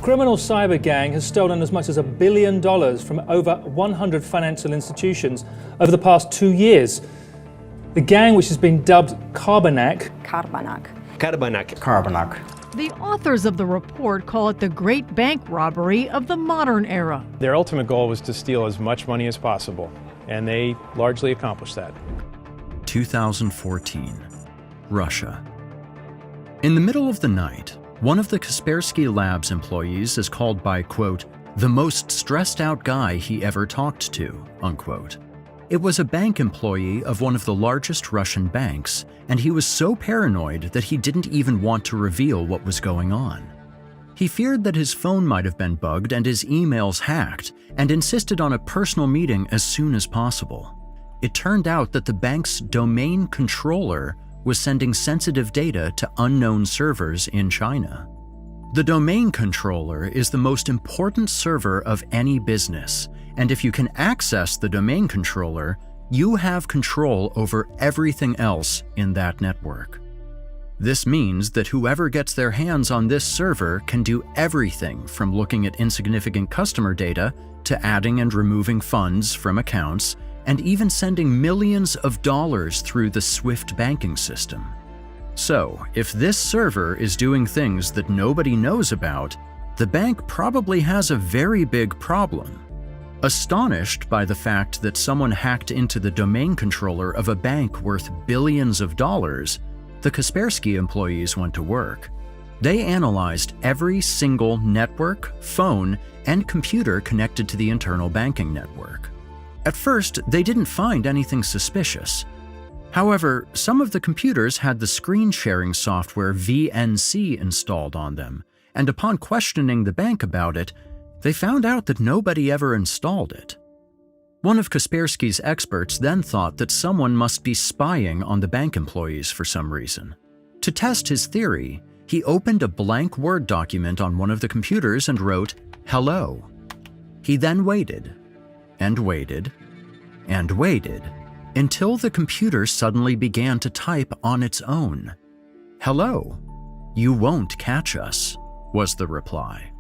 criminal cyber gang has stolen as much as $1 billion from over 100 financial institutions over the past 2 years. The gang, which has been dubbed Carbanak. The authors of the report call it the great bank robbery of the modern era. Their ultimate goal was to steal as much money as possible, and they largely accomplished that. 2014, Russia. In the middle of the night, one of the Kaspersky Labs employees is called by, quote, the most stressed out guy he ever talked to, unquote. It was a bank employee of one of the largest Russian banks, and he was so paranoid that he didn't even want to reveal what was going on. He feared that his phone might have been bugged and his emails hacked, and insisted on a personal meeting as soon as possible. It turned out that the bank's domain controller was sending sensitive data to unknown servers in China. The domain controller is the most important server of any business, and if you can access the domain controller, you have control over everything else in that network. This means that whoever gets their hands on this server can do everything from looking at insignificant customer data to adding and removing funds from accounts, and even sending millions of dollars through the SWIFT banking system. So, if this server is doing things that nobody knows about, the bank probably has a very big problem. Astonished by the fact that someone hacked into the domain controller of a bank worth billions of dollars, the Kaspersky employees went to work. They analyzed every single network, phone, and computer connected to the internal banking network. At first, they didn't find anything suspicious. However, some of the computers had the screen-sharing software VNC installed on them, and upon questioning the bank about it, they found out that nobody ever installed it. One of Kaspersky's experts then thought that someone must be spying on the bank employees for some reason. To test his theory, he opened a blank Word document on one of the computers and wrote, "Hello." He then waited, and waited, and waited, until the computer suddenly began to type on its own. "Hello, you won't catch us," was the reply.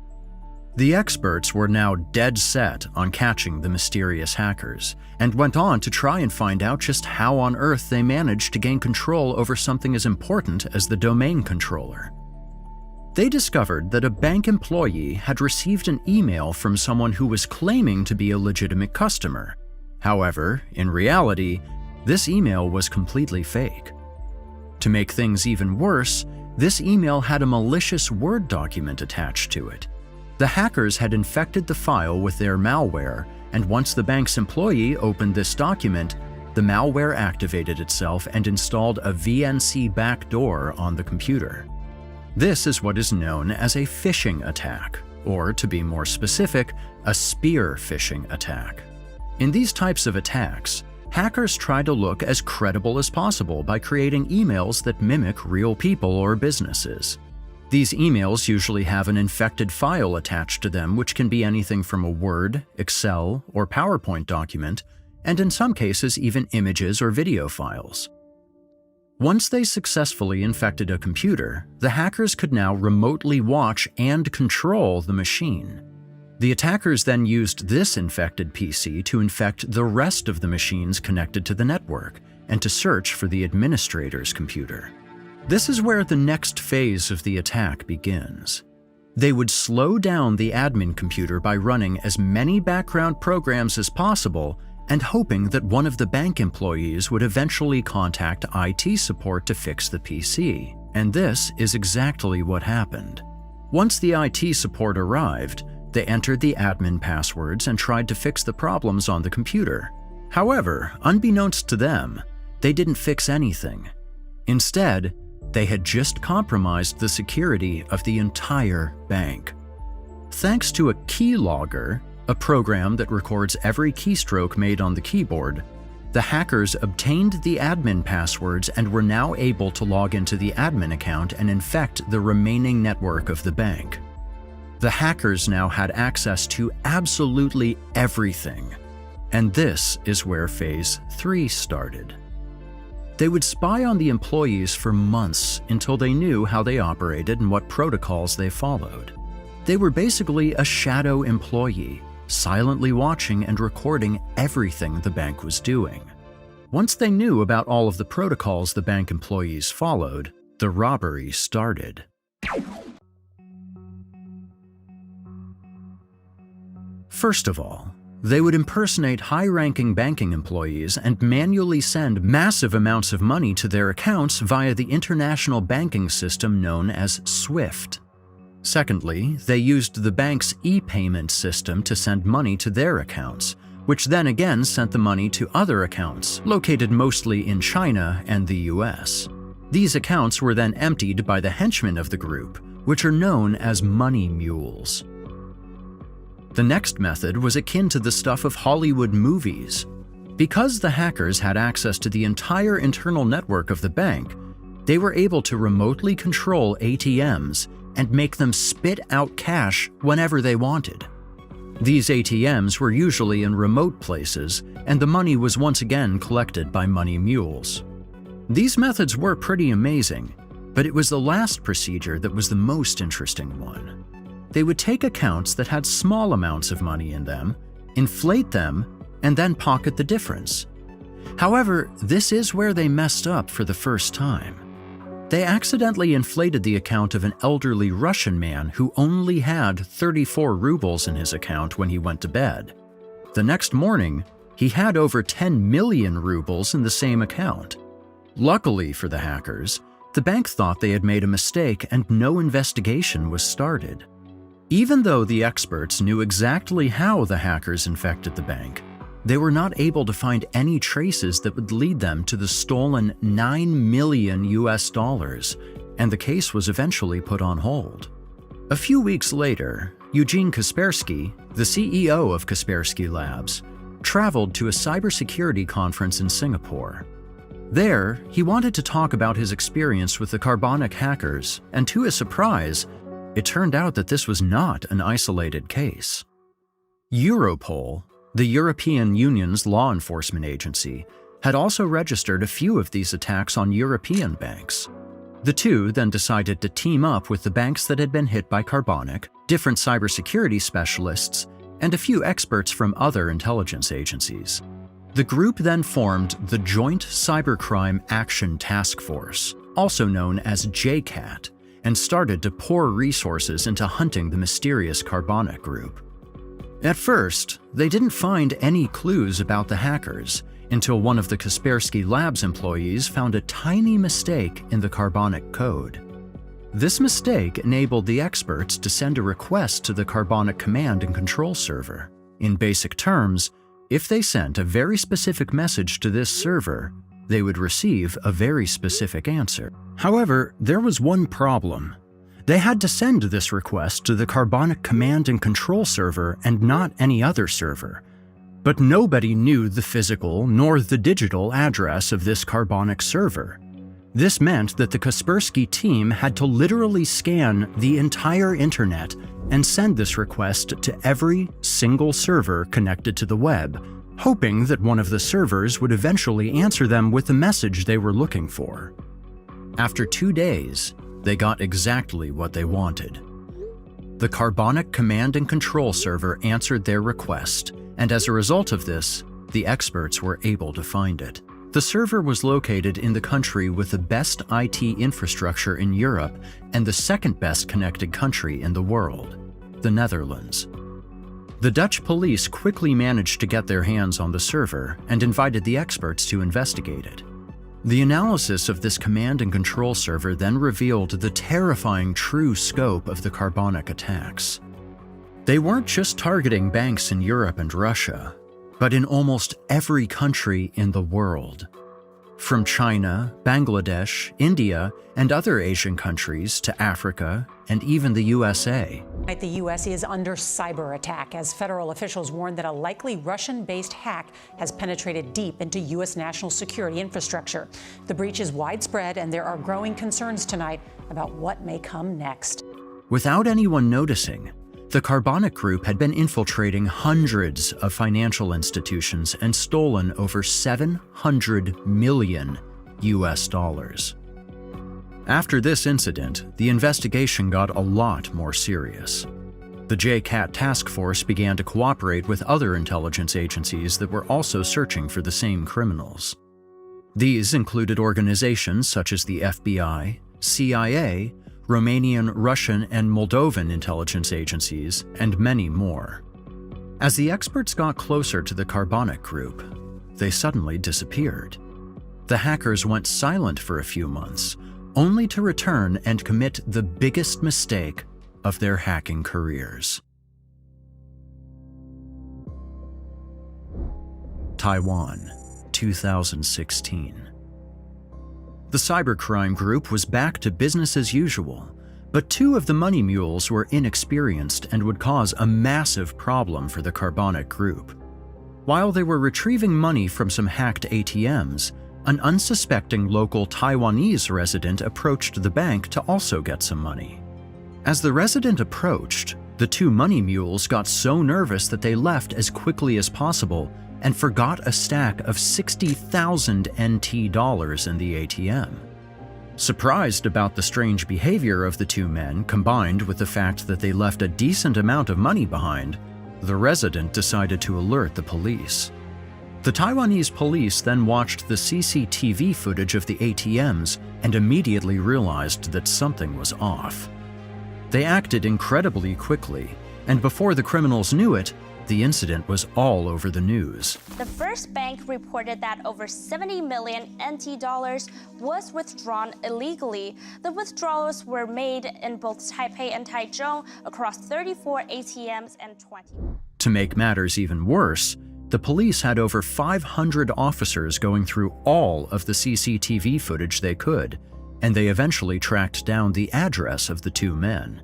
The experts were now dead set on catching the mysterious hackers, and went on to try and find out just how on earth they managed to gain control over something as important as the domain controller. They discovered that a bank employee had received an email from someone who was claiming to be a legitimate customer. However, in reality, this email was completely fake. To make things even worse, this email had a malicious Word document attached to it. The hackers had infected the file with their malware, and once the bank's employee opened this document, the malware activated itself and installed a VNC backdoor on the computer. This is what is known as a phishing attack, or to be more specific, a spear phishing attack. In these types of attacks, hackers try to look as credible as possible by creating emails that mimic real people or businesses. These emails usually have an infected file attached to them, which can be anything from a Word, Excel, or PowerPoint document, and in some cases even images or video files. Once they successfully infected a computer, the hackers could now remotely watch and control the machine. The attackers then used this infected PC to infect the rest of the machines connected to the network, and to search for the administrator's computer. This is where the next phase of the attack begins. They would slow down the admin computer by running as many background programs as possible and hoping that one of the bank employees would eventually contact IT support to fix the PC. And this is exactly what happened. Once the IT support arrived, they entered the admin passwords and tried to fix the problems on the computer. However, unbeknownst to them, they didn't fix anything. Instead, they had just compromised the security of the entire bank. Thanks to a keylogger, a program that records every keystroke made on the keyboard, the hackers obtained the admin passwords and were now able to log into the admin account and infect the remaining network of the bank. The hackers now had access to absolutely everything, and this is where Phase 3 started. They would spy on the employees for months until they knew how they operated and what protocols they followed. They were basically a shadow employee, silently watching and recording everything the bank was doing. Once they knew about all of the protocols the bank employees followed, the robbery started. First of all, they would impersonate high-ranking banking employees and manually send massive amounts of money to their accounts via the international banking system known as SWIFT. Secondly, they used the bank's e-payment system to send money to their accounts, which then again sent the money to other accounts, located mostly in China and the US. These accounts were then emptied by the henchmen of the group, which are known as money mules. The next method was akin to the stuff of Hollywood movies. Because the hackers had access to the entire internal network of the bank, they were able to remotely control ATMs and make them spit out cash whenever they wanted. These ATMs were usually in remote places, and the money was once again collected by money mules. These methods were pretty amazing, but it was the last procedure that was the most interesting one. They would take accounts that had small amounts of money in them, inflate them, and then pocket the difference. However, this is where they messed up for the first time. They accidentally inflated the account of an elderly Russian man who only had 34 rubles in his account when he went to bed. The next morning, he had over 10 million rubles in the same account. Luckily for the hackers, the bank thought they had made a mistake and no investigation was started. Even though the experts knew exactly how the hackers infected the bank, they were not able to find any traces that would lead them to the stolen $9 million, and the case was eventually put on hold. A few weeks later, Eugene Kaspersky, the CEO of Kaspersky Labs, traveled to a cybersecurity conference in Singapore. There, he wanted to talk about his experience with the Carbanak hackers, and to his surprise, it turned out that this was not an isolated case. Europol, the European Union's law enforcement agency, had also registered a few of these attacks on European banks. The two then decided to team up with the banks that had been hit by Carbanak, different cybersecurity specialists, and a few experts from other intelligence agencies. The group then formed the Joint Cybercrime Action Task Force, also known as JCAT, and started to pour resources into hunting the mysterious Carbanak group. At first, they didn't find any clues about the hackers until one of the Kaspersky Labs employees found a tiny mistake in the Carbanak code. This mistake enabled the experts to send a request to the Carbanak command and control server. In basic terms, if they sent a very specific message to this server, they would receive a very specific answer. However, there was one problem. They had to send this request to the Carbanak command and control server and not any other server. But nobody knew the physical nor the digital address of this Carbanak server. This meant that the Kaspersky team had to literally scan the entire internet and send this request to every single server connected to the web, hoping that one of the servers would eventually answer them with the message they were looking for. After 2 days, they got exactly what they wanted. The Carbanak command and control server answered their request, and as a result of this, the experts were able to find it. The server was located in the country with the best IT infrastructure in Europe and the second best connected country in the world, the Netherlands. The Dutch police quickly managed to get their hands on the server and invited the experts to investigate it. The analysis of this command and control server then revealed the terrifying true scope of the Carbanak attacks. They weren't just targeting banks in Europe and Russia, but in almost every country in the world. From China, Bangladesh, India, and other Asian countries to Africa, and even the USA. The U.S. is under cyber attack as federal officials warn that a likely Russian-based hack has penetrated deep into U.S. national security infrastructure. The breach is widespread, and there are growing concerns tonight about what may come next. Without anyone noticing, the Carbanak group had been infiltrating hundreds of financial institutions and stolen over $700 million. After this incident, the investigation got a lot more serious. The JCAT task force began to cooperate with other intelligence agencies that were also searching for the same criminals. These included organizations such as the FBI, CIA, Romanian, Russian, and Moldovan intelligence agencies, and many more. As the experts got closer to the Carbanak group, they suddenly disappeared. The hackers went silent for a few months, only to return and commit the biggest mistake of their hacking careers. Taiwan, 2016. The cybercrime group was back to business as usual, but two of the money mules were inexperienced and would cause a massive problem for the Carbanak group. While they were retrieving money from some hacked ATMs, an unsuspecting local Taiwanese resident approached the bank to also get some money. As the resident approached, the two money mules got so nervous that they left as quickly as possible and forgot a stack of 60,000 NT dollars in the ATM. Surprised about the strange behavior of the two men, combined with the fact that they left a decent amount of money behind, the resident decided to alert the police. The Taiwanese police then watched the CCTV footage of the ATMs and immediately realized that something was off. They acted incredibly quickly, and before the criminals knew it, the incident was all over the news. The first bank reported that over 70 million NT dollars was withdrawn illegally. The withdrawals were made in both Taipei and Taichung across 34 ATMs and 20. To make matters even worse, the police had over 500 officers going through all of the CCTV footage they could, and they eventually tracked down the address of the two men.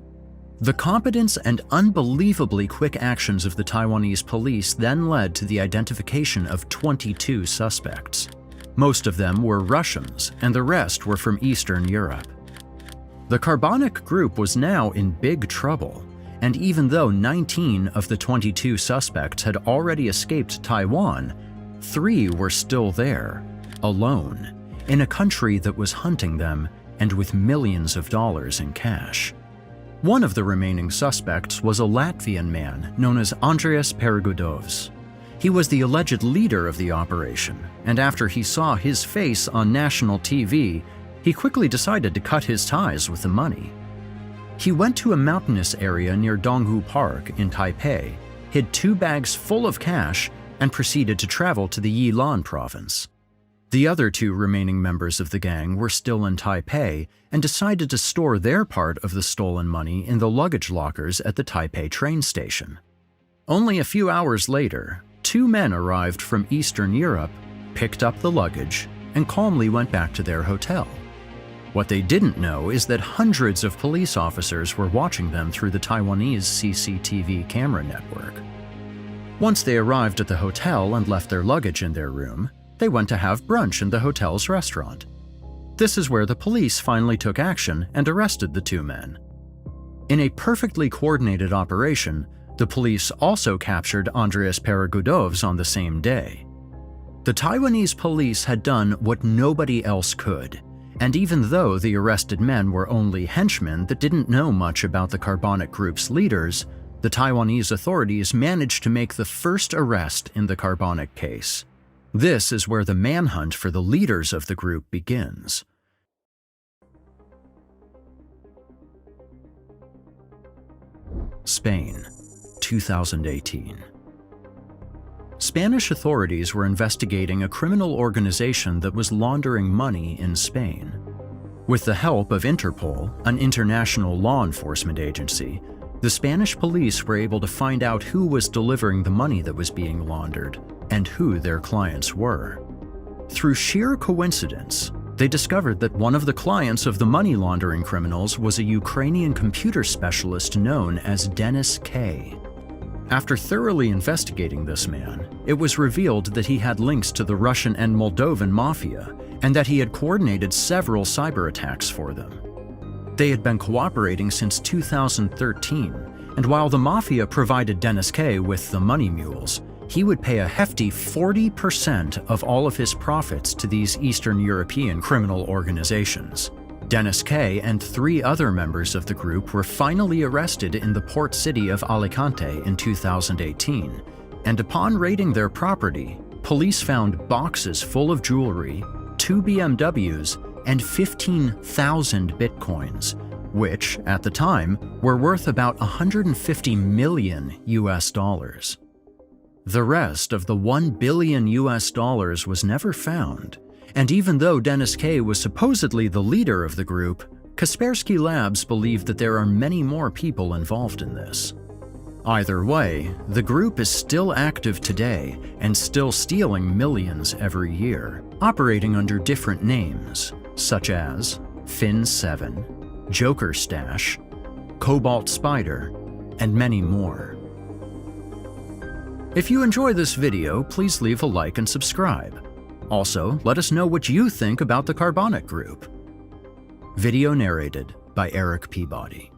The competence and unbelievably quick actions of the Taiwanese police then led to the identification of 22 suspects. Most of them were Russians, and the rest were from Eastern Europe. The Carbanak group was now in big trouble, and even though 19 of the 22 suspects had already escaped Taiwan, 3 were still there, alone, in a country that was hunting them and with millions of dollars in cash. One of the remaining suspects was a Latvian man known as Andreas Pergudovs. He was the alleged leader of the operation, and after he saw his face on national TV, he quickly decided to cut his ties with the money. He went to a mountainous area near Donghu Park in Taipei, hid 2 bags full of cash, and proceeded to travel to the Yilan province. The other 2 remaining members of the gang were still in Taipei and decided to store their part of the stolen money in the luggage lockers at the Taipei train station. Only a few hours later, 2 men arrived from Eastern Europe, picked up the luggage, and calmly went back to their hotel. What they didn't know is that hundreds of police officers were watching them through the Taiwanese CCTV camera network. Once they arrived at the hotel and left their luggage in their room, they went to have brunch in the hotel's restaurant. This is where the police finally took action and arrested the 2 men. In a perfectly coordinated operation, the police also captured Andreas Pergudovs on the same day. The Taiwanese police had done what nobody else could, and even though the arrested men were only henchmen that didn't know much about the Carbanak group's leaders, the Taiwanese authorities managed to make the first arrest in the Carbanak case. This is where the manhunt for the leaders of the group begins. Spain, 2018. Spanish authorities were investigating a criminal organization that was laundering money in Spain. With the help of Interpol, an international law enforcement agency, the Spanish police were able to find out who was delivering the money that was being laundered and who their clients were. Through sheer coincidence, they discovered that one of the clients of the money laundering criminals was a Ukrainian computer specialist known as Dennis K. After thoroughly investigating this man, it was revealed that he had links to the Russian and Moldovan mafia and that he had coordinated several cyber attacks for them. They had been cooperating since 2013, and while the mafia provided Dennis K. with the money mules, he would pay a hefty 40% of all of his profits to these Eastern European criminal organizations. Dennis K. and 3 other members of the group were finally arrested in the port city of Alicante in 2018, and upon raiding their property, police found boxes full of jewelry, 2 BMWs, and 15,000 bitcoins, which, at the time, were worth about $150 million US dollars. The rest of the $1 billion US dollars was never found, and even though Dennis K. was supposedly the leader of the group, Kaspersky Labs believed that there are many more people involved in this. Either way, the group is still active today and still stealing millions every year, operating under different names, such as Fin7, Joker Stash, Cobalt Spider, and many more. If you enjoy this video, please leave a like and subscribe. Also, let us know what you think about the Carbanak Group. Video narrated by Eric Peabody.